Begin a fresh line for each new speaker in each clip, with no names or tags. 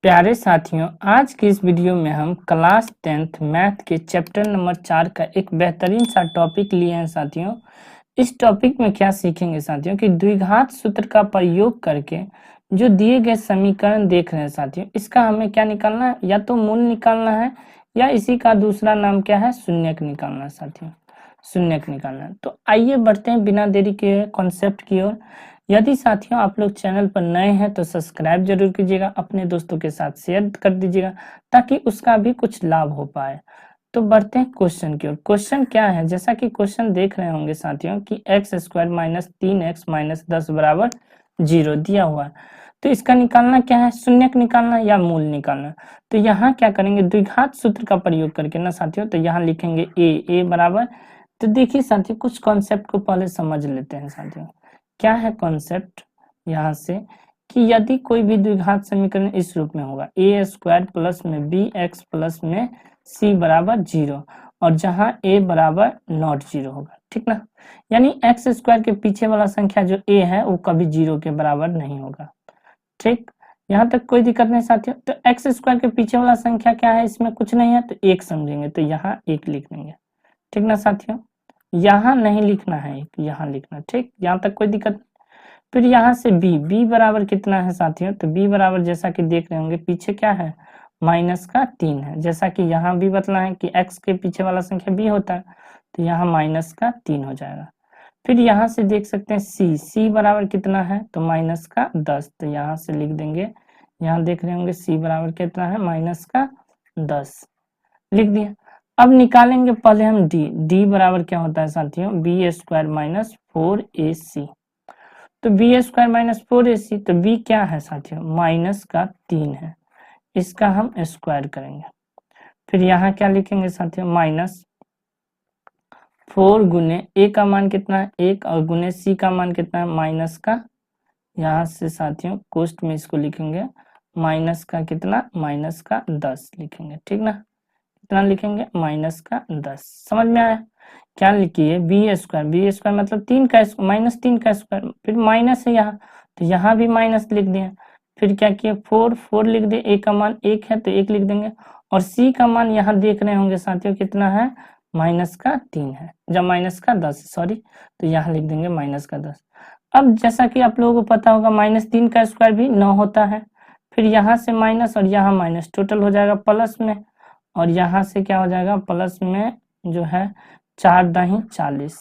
प्यारे साथियों, आज की इस वीडियो में हम क्लास 10th मैथ के चैप्टर नंबर 4 का एक बेहतरीन सा टॉपिक लिए हैं साथियों। इस टॉपिक में क्या सीखेंगे साथियों कि द्विघात सूत्र का प्रयोग करके जो दिए गए समीकरण देख रहे हैं साथियों, इसका हमें क्या निकालना है, या तो मूल निकालना है या इसी का दूसरा नाम क्या है, शून्यक निकालना है साथियों, शून्यक निकालना है। तो आइए बढ़ते हैं बिना देरी के कॉन्सेप्ट की ओर। यदि साथियों आप लोग चैनल पर नए हैं तो सब्सक्राइब जरूर कीजिएगा, अपने दोस्तों के साथ शेयर कर दीजिएगा ताकि उसका भी कुछ लाभ हो पाए। तो बढ़ते हैं क्वेश्चन की ओर। क्वेश्चन क्या है, जैसा कि क्वेश्चन देख रहे होंगे साथियों कि x square minus 3x minus 10 बराबर 0 दिया हुआ है। तो इसका निकालना क्या है, शून्यक निकालना या मूल निकालना। तो यहाँ क्या करेंगे, द्विघात सूत्र का प्रयोग करके ना साथियों, तो यहाँ लिखेंगे ए बराबर। तो देखिए साथियों, कुछ कॉन्सेप्ट को पहले समझ लेते हैं साथियों। क्या है कॉन्सेप्ट यहाँ से कि यदि कोई भी द्विघात समीकरण इस रूप में होगा, ए स्क्वायर प्लस में बी एक्स प्लस में सी बराबर 0, और जहां ए बराबर नॉट 0 होगा, ठीक ना। यानी एक्स स्क्वायर के पीछे वाला संख्या जो ए है वो कभी 0 के बराबर नहीं होगा, ठीक। यहाँ तक कोई दिक्कत नहीं साथियों। तो एक्स स्क्वायर के पीछे वाला संख्या क्या है, इसमें कुछ नहीं है तो एक समझेंगे, तो यहाँ एक लिख देंगे, ठीक ना साथियों। यहाँ नहीं लिखना है, यहाँ लिखना, ठीक। यहाँ तक कोई दिक्कत। फिर यहाँ से बी बराबर कितना है साथियों, तो बी बराबर जैसा कि देख रहे होंगे पीछे क्या है, माइनस का 3 है। जैसा कि यहाँ भी बतला है कि एक्स के पीछे वाला संख्या बी होता है, तो यहाँ माइनस का 3 हो जाएगा। फिर यहाँ से देख सकते हैं सी बराबर कितना है, तो माइनस का 10, तो यहाँ से लिख देंगे। यहाँ देख रहे होंगे सी बराबर कितना है, माइनस का 10 लिख दिया। अब निकालेंगे पहले हम डी बराबर क्या होता है साथियों, बी स्क्वायर माइनस 4ac। तो बी स्क्वायर माइनस 4ac, तो बी क्या है साथियों, माइनस का 3 है, इसका हम स्क्वायर करेंगे। फिर यहाँ क्या लिखेंगे साथियों, माइनस 4 गुने ए का मान कितना है 1, और गुने सी का मान कितना है माइनस का, यहाँ से साथियों कोष्ट में इसको लिखेंगे माइनस का कितना, माइनस का 10 लिखेंगे, ठीक ना। कितना लिखेंगे, माइनस का 10। समझ में आया। क्या लिखिए, बी स्क्वायर मतलब 3 का माइनस 3 का स्क्वायर, फिर माइनस है यहाँ, तो यहाँ भी माइनस लिख दिया। फिर क्या किए, 4 लिख दिए, ए का मान 1 है तो 1 लिख देंगे, और सी का मान यहाँ देख रहे होंगे साथियों कितना है, माइनस का 3 है, जब माइनस का 10 सॉरी, तो यहाँ लिख देंगे माइनस का 10। अब जैसा कि आप लोगों को पता होगा माइनस 3 का स्क्वायर भी 9 होता है। फिर यहाँ से माइनस और यहाँ माइनस, टोटल हो जाएगा प्लस में, और यहाँ से क्या हो जाएगा, प्लस में जो है 4 दही 40,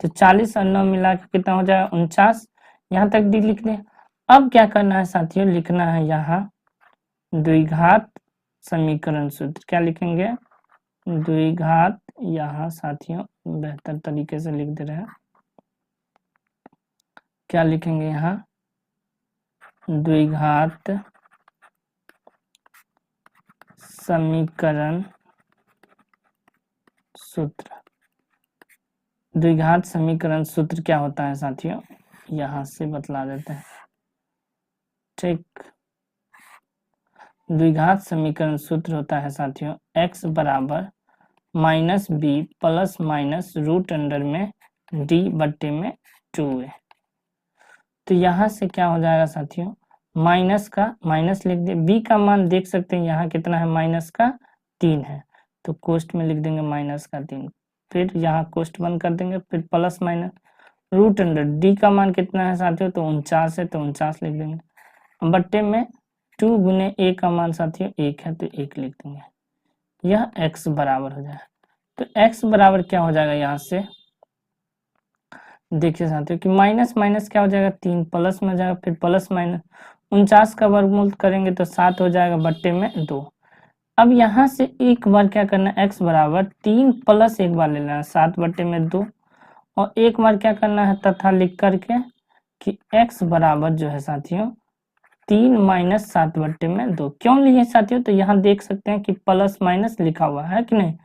तो 40 और 9 मिला के कितना हो जाएगा 49। यहाँ तक डी लिख दें। अब क्या करना है साथियों, लिखना है यहाँ द्विघात समीकरण सूत्र। क्या लिखेंगे, द्विघात, यहाँ साथियों बेहतर तरीके से लिख दे रहे हैं। क्या लिखेंगे यहाँ, द्विघात समीकरण सूत्र। द्विघात समीकरण सूत्र क्या होता है साथियों, यहाँ से बतला देते हैं, ठीक। द्विघात समीकरण सूत्र होता है साथियों x बराबर minus b plus minus root under में डी बट्टे में 2a। तो यहाँ से क्या हो जाएगा साथियों, माइनस का माइनस लिख दिए, बी का मान देख सकते हैं यहाँ कितना है, माइनस का 3 है, तो कोष्ट में लिख देंगे माइनस का 3। फिर यहाँ कोष्ट बंद कर देंगे, फिर plus minus root under, d का मान कितना है साथियों, तो 49 है, तो 49 लिख देंगे, बट्टे में 2 गुने ए का मान साथियों 1 है, तो 1 लिख देंगे। यह x बराबर हो जाए, तो x बराबर क्या हो जाएगा, यहाँ से देखिए साथियों कि माइनस माइनस क्या हो जाएगा, 3 प्लस में हो जाएगा, फिर प्लस माइनस 49 का वर्गमूल करेंगे तो 7 हो जाएगा, बट्टे में 2। अब यहाँ से एक बार क्या करना है, x बराबर 3 प्लस एक बार ले लेना है 7 बट्टे में 2, और एक बार क्या करना है तथा लिख करके कि x बराबर जो है साथियों 3 माइनस 7 बट्टे में 2। क्यों लिए साथियों, तो यहाँ देख सकते हैं कि प्लस माइनस लिखा हुआ है कि नहीं,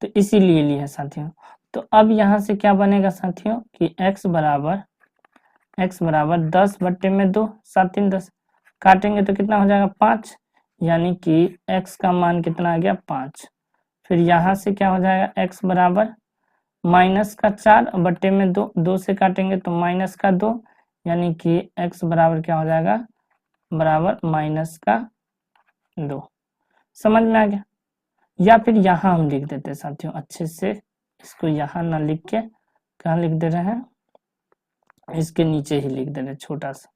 तो इसीलिए लिए साथियों। तो अब यहाँ से क्या बनेगा साथियों कि x बराबर 10 बट्टे में 2, 7 3 10, काटेंगे तो कितना हो जाएगा 5, यानी कि x का मान कितना आ गया 5। फिर यहाँ से क्या हो जाएगा, x बराबर माइनस का 4 बट्टे में 2, 2 से काटेंगे तो माइनस का 2, यानी कि x बराबर क्या हो जाएगा, बराबर माइनस का 2। समझ में आ गया? या फिर यहाँ हम लिख देते हैं साथियों अच्छे से, इसको यहाँ ना लिख के कहाँ लिख दे रहे हैं, इसके नीचे ही लिख दे रहे हैं छोटा सा।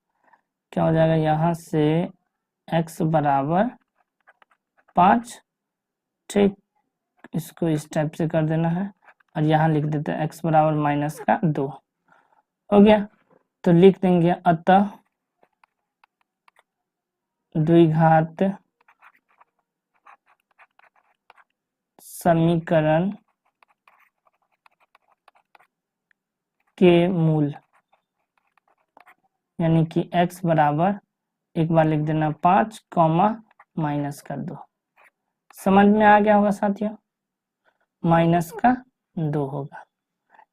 क्या हो जाएगा, यहाँ से x बराबर 5, ठीक, इसको इस टाइप से कर देना है और यहाँ लिख देते हैं x बराबर माइनस का 2। हो गया, तो लिख देंगे अतः द्विघात समीकरण के मूल, यानी कि x बराबर एक बार लिख देना 5 कॉमा माइनस का 2। समझ में आ गया होगा साथियों, माइनस का 2 होगा,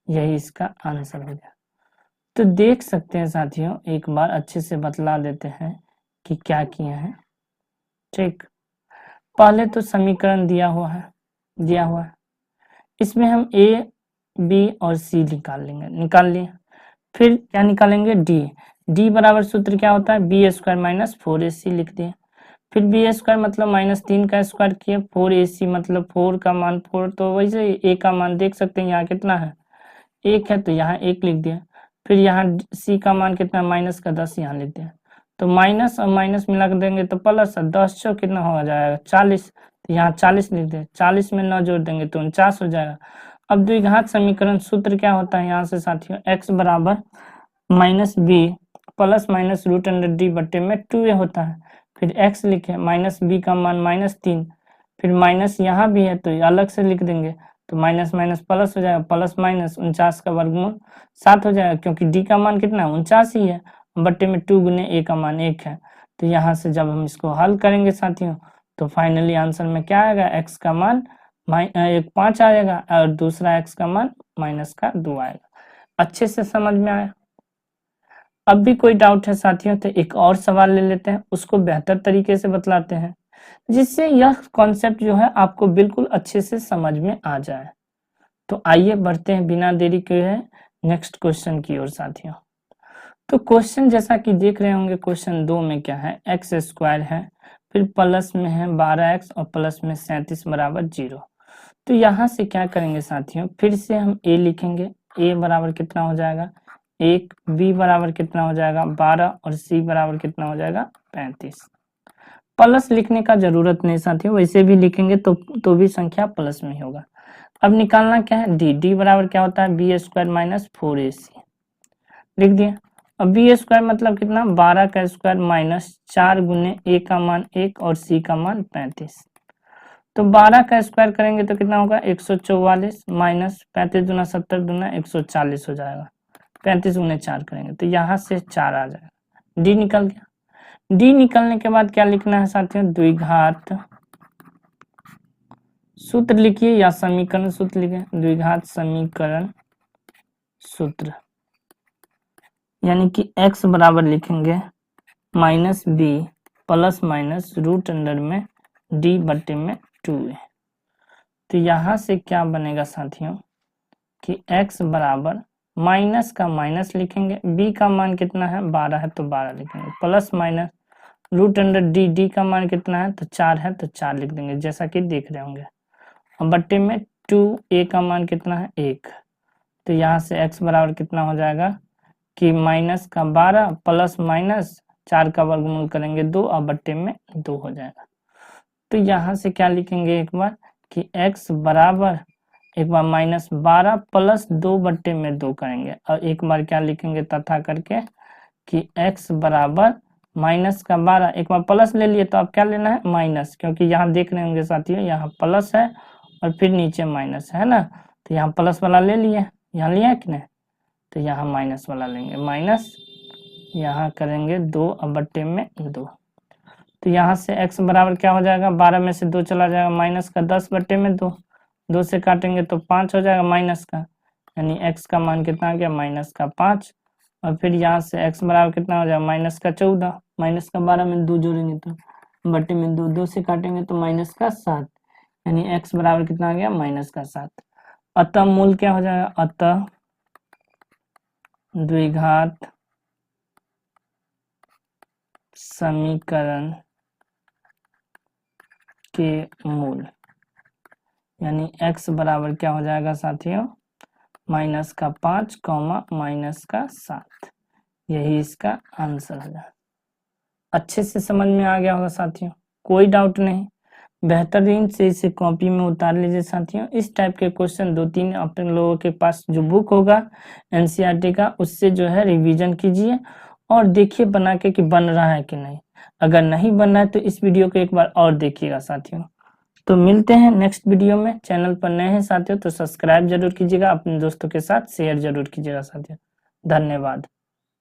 यही इसका आंसर हो गया। तो देख सकते हैं साथियों, एक बार अच्छे से बतला देते हैं कि क्या किए हैं। ठीक, पहले तो समीकरण दिया हुआ है, इसमें हम a, b और c निकाल लिए। फिर क्या निकालेंगे, d बराबर सूत्र क्या होता है, बी स्क्वायर माइनस 4ac लिख दिए। फिर बी स्क्वायर मतलब -3 का स्क्वायर किए, 4ac मतलब 4 का मान 4, तो वैसे a का मान देख सकते हैं यहाँ कितना है, 1 है, तो यहाँ 1 लिख दिया। फिर यहाँ c का मान कितना, -10 यहाँ लिख दिया। तो माइनस और माइनस मिला कर देंगे तो प्लस, 10 चौ कितना हो जाएगा 40, तो यहाँ 40 लिख दे, 40 में 9 जोड़ देंगे तो 49 हो जाएगा। अब द्विघात समीकरण सूत्र क्या होता है यहाँ से साथियों, x बराबर -b plus minus root under d बट्टे में 2a होता है। फिर x लिखे, -b का मान -3, फिर माइनस यहाँ भी है तो अलग से लिख देंगे, तो माइनस माइनस प्लस हो जाएगा, प्लस माइनस 49 का वर्गमूल 7 हो जाएगा, क्योंकि डी का मान कितना 49 ही है, बट्टे में 2 गुने a का मान 1 है। तो यहाँ से जब हम इसको हल करेंगे साथियों, तो फाइनली आंसर में क्या आएगा, x का मान 5 आएगा और दूसरा x का मान -2 आएगा। अच्छे से समझ में आया? अब भी कोई डाउट है साथियों तो एक और सवाल ले लेते हैं, उसको बेहतर तरीके से बतलाते हैं, जिससे यह कॉन्सेप्ट जो है आपको बिल्कुल अच्छे से समझ में आ जाए। तो आइए बढ़ते हैं बिना देरी के नेक्स्ट क्वेश्चन की ओर साथियों। तो क्वेश्चन जैसा कि देख रहे होंगे, क्वेश्चन 2 में क्या है, एक्स स्क्वायर है, फिर प्लस में है 12x और प्लस में 37 बराबर 0। तो यहाँ से क्या करेंगे साथियों, फिर से हम a लिखेंगे, a बराबर कितना हो जाएगा 1, b बराबर कितना हो जाएगा 12 और c बराबर कितना हो जाएगा 35। प्लस लिखने का जरूरत नहीं साथियों, वैसे भी लिखेंगे तो भी संख्या प्लस में ही होगा। अब निकालना क्या है, d बराबर क्या होता है b स्क्वायर माइनस 4ac लिख दिया। अब बी स्क्वायर मतलब कितना, 12 का स्क्वायर माइनस 4 गुने a का मान 1 और c का मान 35। तो 12 का स्क्वायर करेंगे तो कितना होगा 144 माइनस 35 दूना 70 दूना 140 हो जाएगा, 35 गुने 4 करेंगे तो यहाँ से 4 आ जाएगा, डी निकल गया। डी निकलने के बाद क्या लिखना है साथियों, द्विघात सूत्र लिखिए या समीकरण सूत्र लिखिए, द्विघात समीकरण सूत्र, यानी कि x बराबर लिखेंगे -b plus minus root under में d बट्टे में 2a। तो यहाँ से क्या बनेगा साथियों कि x बराबर माइनस का माइनस लिखेंगे, b का मान कितना है 12 है तो 12 लिखेंगे, plus minus root under d का मान कितना है तो 4 है तो 4 लिख देंगे जैसा कि देख रहे होंगे, और बट्टे में 2a का मान कितना है 1। तो यहाँ से x बराबर कितना हो जाएगा कि माइनस का 12 प्लस माइनस 4 का वर्गमूल करेंगे 2 और बट्टे में 2 हो जाएगा। तो यहाँ से क्या लिखेंगे एक बार कि x बराबर एक बार -12 प्लस 2 बट्टे में 2 करेंगे, और एक बार क्या लिखेंगे तथा करके कि x बराबर माइनस का 12, एक बार प्लस ले लिए तो अब क्या लेना है माइनस, क्योंकि यहाँ देख रहे होंगे साथियों यहाँ प्लस है और फिर नीचे माइनस है ना, तो यहाँ प्लस वाला ले लिए, यहाँ लिया कि नहीं, तो यहाँ माइनस वाला लेंगे, माइनस यहाँ करेंगे 2 और बट्टे में 2। तो यहाँ से x बराबर क्या हो जाएगा, 12 में से 2 चला जाएगा, माइनस का 10 बट्टे में 2, 2 से काटेंगे तो 5 हो जाएगा माइनस का, यानी x का मान कितना आ गया -5। और फिर यहाँ से x बराबर कितना हो जाएगा -14, माइनस का 12 में 2 जोड़ेंगे तो बट्टे में 2, 2 से काटेंगे तो -7, यानी x बराबर कितना आ गया -7। अतः मूल क्या हो जाएगा, अतः द्विघात समीकरण के मूल, यानी x बराबर क्या हो जाएगा साथियों, -5 -7। यही इसका आंसर हो जाएगा। अच्छे से समझ में आ गया होगा साथियों, कोई डाउट नहीं। बेहतरीन से इसे कॉपी में उतार लीजिए साथियों। इस टाइप के क्वेश्चन 2-3 अपने लोगों के पास जो बुक होगा एनसीईआरटी का, उससे जो है रिवीजन कीजिए और देखिए बना के कि बन रहा है कि नहीं। अगर नहीं बन रहा है तो इस वीडियो को एक बार और देखिएगा साथियों। तो मिलते हैं नेक्स्ट वीडियो में। चैनल पर नए हैं साथियों तो सब्सक्राइब जरूर कीजिएगा, अपने दोस्तों के साथ शेयर जरूर कीजिएगा साथियों। धन्यवाद।